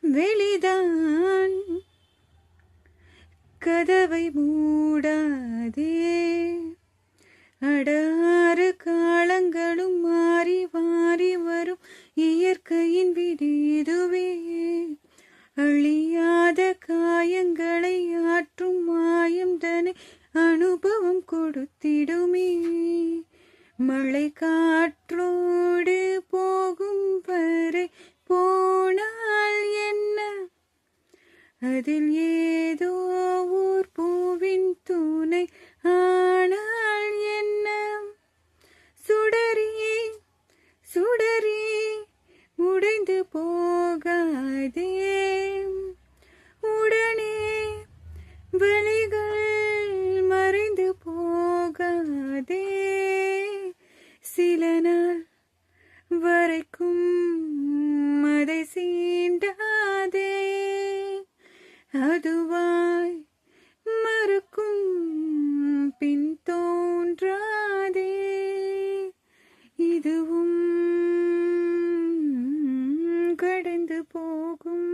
வெளிதான் கதவை மூடாதே. அடாறு காலங்களும் மாறி மாறி வரும் இயற்கையின் விதிதுவே. அழியாத காயங்களை ஆற்றும் மாயம் தனை அனுபவம் கொடுத்திடுமே. மழை காற்றோடு போகும் வரை போனால் என்ன, அதில் ஏதோ ஓர் பூவின் துணை ஆனால் என்ன. சுடரி சுடரி உடைந்து போகாதே, உடனே வலிகள் மறைந்து போகாதே. சில நாள் வரைக்கும் அதை சீண்டாதே, அதுவாய் மறுக்கும் பின் தோன்றாதே. இதுவும் கடந்து போகும்.